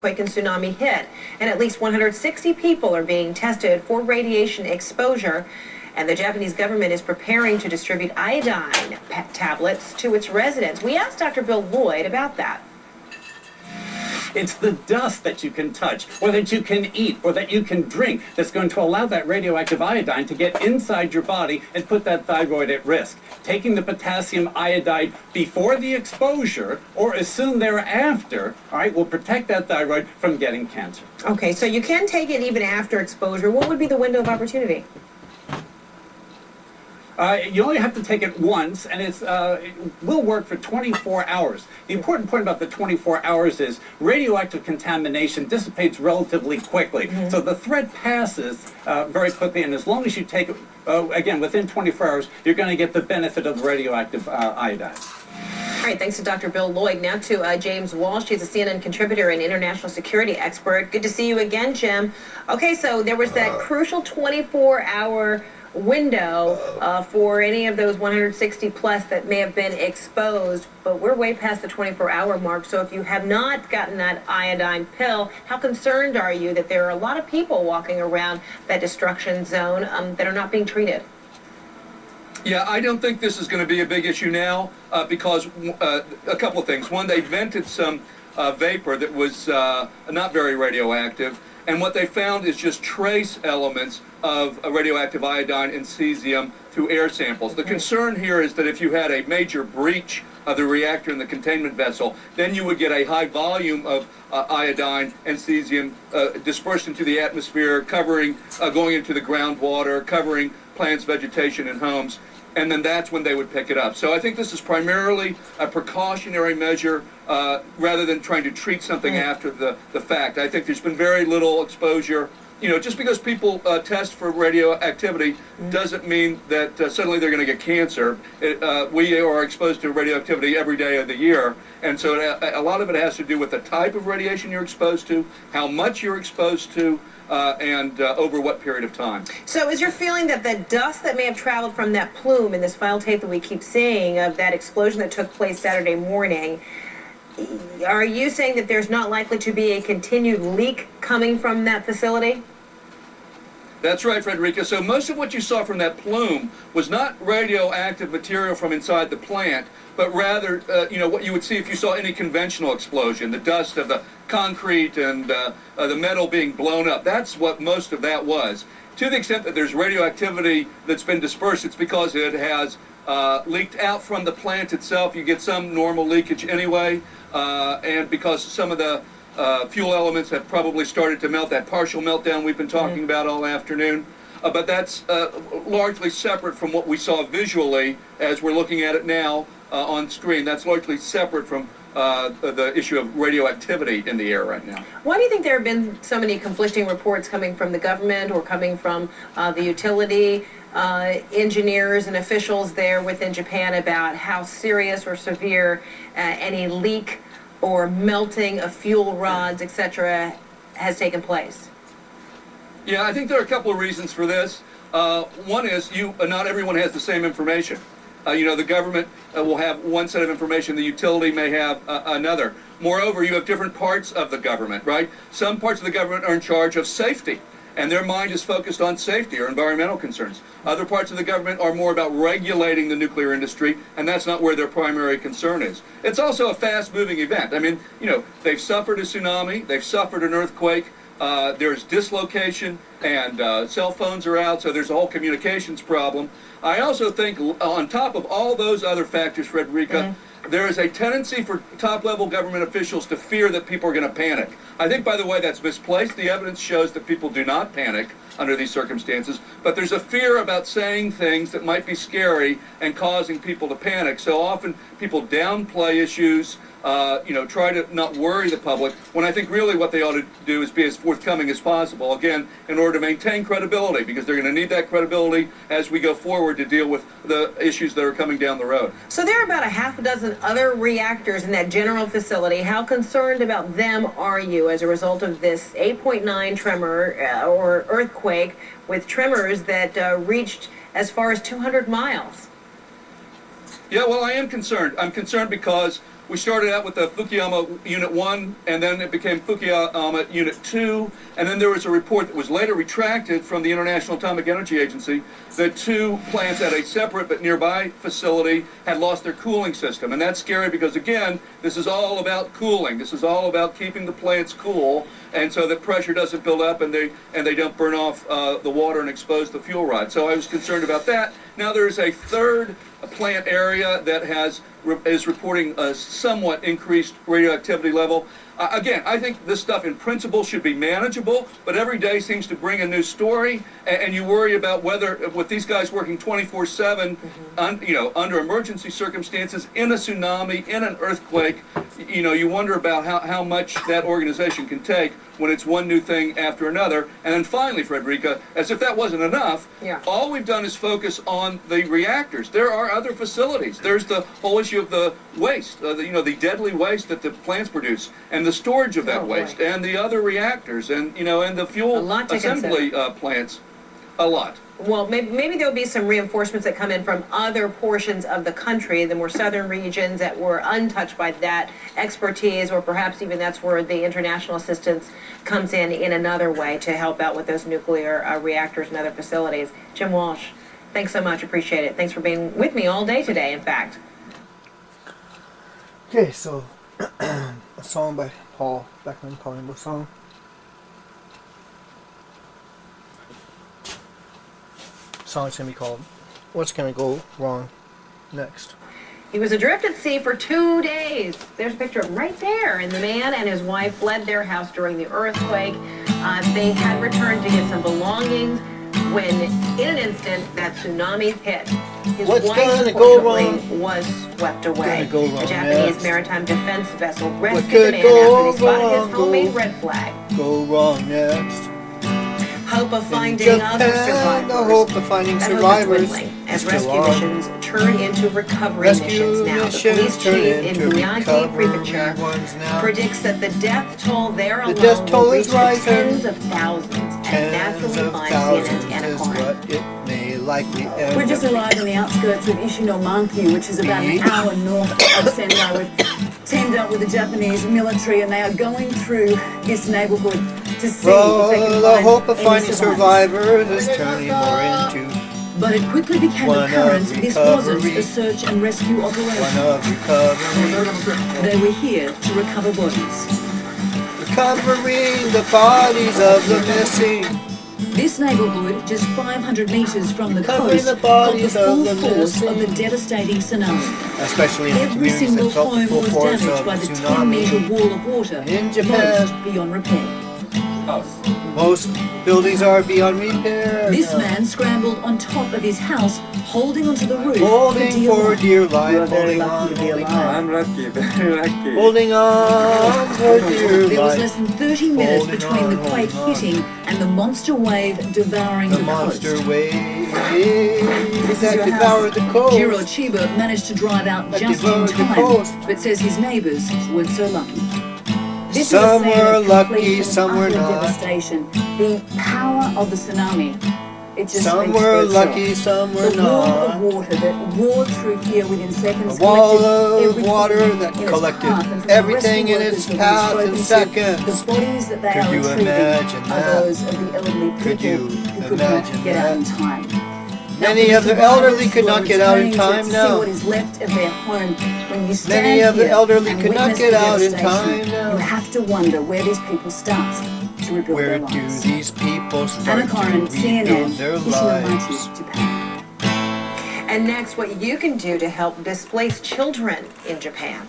earthquake and tsunami hit, and at least 160 people are being tested for radiation exposure. And the Japanese government is preparing to distribute iodine tablets to its residents. We asked Dr. Bill Lloyd about that. It's the dust that you can touch, or that you can eat, or that you can drink that's going to allow that radioactive iodine to get inside your body and put that thyroid at risk. Taking the potassium iodide before the exposure or as soon thereafter, all right, will protect that thyroid from getting cancer. Okay, so you can take it even after exposure. What would be the window of opportunity? You only have to take it once, and it will work for 24 hours. The important point about the 24 hours is radioactive contamination dissipates relatively quickly. So the threat passes very quickly, and as long as you take it, again, within 24 hours, you're going to get the benefit of the radioactive iodine. All right, thanks to Dr. Bill Lloyd. Now to James Walsh. He's a CNN contributor and international security expert. Good to see you again, Jim. Okay, so there was that crucial 24-hour window for any of those 160 plus that may have been exposed, but we're way past the 24-hour mark. So if you have not gotten that iodine pill, how concerned are you that there are a lot of people walking around that destruction zone that are not being treated? Yeah, I don't think this is going to be a big issue now because a couple of things. One, they vented some vapor that was not very radioactive, and what they found is just trace elements of radioactive iodine and cesium through air samples. The concern here is that if you had a major breach of the reactor in the containment vessel, then you would get a high volume of iodine and cesium dispersed into the atmosphere, covering, going into the groundwater, covering plants, vegetation, and homes. And then that's when they would pick it up. So I think this is primarily a precautionary measure rather than trying to treat something after the fact. I think there's been very little exposure. You know, just because people test for radioactivity doesn't mean that suddenly they're going to get cancer. We are exposed to radioactivity every day of the year, and so a lot of it has to do with the type of radiation you're exposed to, how much you're exposed to, and over what period of time. So is your feeling that the dust that may have traveled from that plume in this file tape that we keep seeing of that explosion that took place Saturday morning, are you saying that there's not likely to be a continued leak coming from that facility? That's right, Frederica. So most of what you saw from that plume was not radioactive material from inside the plant, but rather, you know, what you would see if you saw any conventional explosion, the dust of the concrete and the metal being blown up. That's what most of that was. To the extent that there's radioactivity that's been dispersed, it's because it has leaked out from the plant itself. You get some normal leakage anyway, and because some of the fuel elements have probably started to melt, that partial meltdown we've been talking about all afternoon. But that's largely separate from what we saw visually as we're looking at it now on screen. That's largely separate from the issue of radioactivity in the air right now. Why do you think there have been so many conflicting reports coming from the government or coming from the utility engineers and officials there within Japan about how serious or severe any leak or melting of fuel rods, etc., has taken place? Yeah, I think there are a couple of reasons for this. One is not everyone has the same information. You know, the government will have one set of information, the utility may have another. Moreover, you have different parts of the government, right? Some parts of the government are in charge of safety, and their mind is focused on safety or environmental concerns. Other parts of the government are more about regulating the nuclear industry, and that's not where their primary concern is. It's also a fast-moving event. I mean, you know, they've suffered a tsunami, they've suffered an earthquake, there's dislocation, and cell phones are out, so there's a whole communications problem. I also think on top of all those other factors, Frederica, there is a tendency for top-level government officials to fear that people are going to panic. I think, by the way, that's misplaced. The evidence shows that people do not panic under these circumstances, but there's a fear about saying things that might be scary and causing people to panic. So often people downplay issues, you know, try to not worry the public, when I think really what they ought to do is be as forthcoming as possible, again, in order to maintain credibility, because they're going to need that credibility as we go forward to deal with the issues that are coming down the road. So there are about a half a dozen other reactors in that general facility. How concerned about them are you as a result of this 8.9 tremor or earthquake with tremors that reached as far as 200 miles? Yeah, well, I am concerned. I'm concerned because we started out with the Fukuyama Unit 1, and then it became Fukuyama Unit 2, and then there was a report that was later retracted from the International Atomic Energy Agency that 2 plants at a separate but nearby facility had lost their cooling system. And that's scary because, again, this is all about cooling. This is all about keeping the plants cool, and so that pressure doesn't build up and they don't burn off the water and expose the fuel rod. So I was concerned about that. Now there's a third plant area that is reporting a somewhat increased radioactivity level. Again, I think this stuff in principle should be manageable, but every day seems to bring a new story, and you worry about whether, with these guys working 24/7, under emergency circumstances, in a tsunami, in an earthquake, you wonder about how much that organization can take when it's one new thing after another. And then finally, Frederica, as if that wasn't enough, all we've done is focus on the reactors. There are other facilities. There's the whole issue of the waste, the deadly waste that the plants produce, and the storage of that waste, and the other reactors, and the fuel assembly plants. A lot. Well, maybe there'll be some reinforcements that come in from other portions of the country, the more southern regions that were untouched by that expertise, or perhaps even that's where the international assistance comes in another way to help out with those nuclear reactors and other facilities. Jim Walsh, thanks so much. Appreciate it. Thanks for being with me all day today, in fact. Okay, so a song by Paul Beckman, Paul Rainbow song. Song's gonna be called "What's Gonna Go Wrong Next." He was adrift at sea for 2 days. There's a picture of him right there. And the man and his wife fled their house during the earthquake. They had returned to get some belongings when, in an instant, that tsunami hit. His What's wife, gonna go wrong? unfortunately, was swept away. Go wrong A Japanese next? maritime defense vessel rescued could the man go after they spotted wrong, his homemade go- red flag. Go wrong next. Hope of finding In other Japan, survivors. the hope of finding That hope is survivors dwindling is as still rescue on. missions turn into recovery Rescue missions now. The missions police turn chief in into Miyagi recovery Prefecture ones now. predicts that the death toll there The alone death toll will is reach the rising. tens of thousands. And that's Tens where we of find thousands CNN's Anna is Corrin. what it may likely end We've just up arrived on the outskirts of Ishinomanki, which is about an hour north of Sendai. We've teamed up with the Japanese military, and they are going through this neighborhood to see if they can the find hope of any finding survivors. survivors is turning more into But it quickly became one apparent of this wasn't recovery. a search and rescue one operation. of recovery. They were here to recover bodies. Recovering the bodies of the missing. This neighborhood, just 500 meters from the Recovering coast, the felt the bodies of full the force of the missing. devastating tsunami. Especially in the Every communities single that felt the home full was force damaged of by the the 10-meter tsunami. wall of water, In Japan. most beyond repair. Most buildings are beyond repair. This now. man scrambled on top of his house, holding onto the roof Holding for life. dear life. You are very Holding on, lucky to be holding alive. on. I'm lucky, very lucky. Holding on for dear There was life. less than 30 minutes Holding between on, the quake holding on. hitting and the monster wave devouring The the monster coast. wave This is that your devoured house. the coast. Jiro Chiba managed to drive out That just in devoured the time, coast. but says his neighbors weren't so lucky. This Some is a scene were of lucky, complete and some were utter not. devastation. The power of the tsunami. It just Some speaks for were itself. lucky, some were The wall of not. water that roared through here within seconds. A wall collected of everything water that in its collected path, and from everything the in rescue its workers path that in we've spoken to, seconds. The bodies that they Could are you retrieving imagine are that? those of the elderly people Could you who could imagine not get out that? in time. Many Now, of for the elderly survivors could who are not get out in returning time to now. see what is left of their home. When you stand Many of the here elderly and could not witness get the out in devastation, time now. You have to wonder where these people start to rebuild Where their do lives. these people start Anna to Corrin, CNN, rebuild their lives? Ishinomanki, Japan. And next, what you can do to help displaced children in Japan.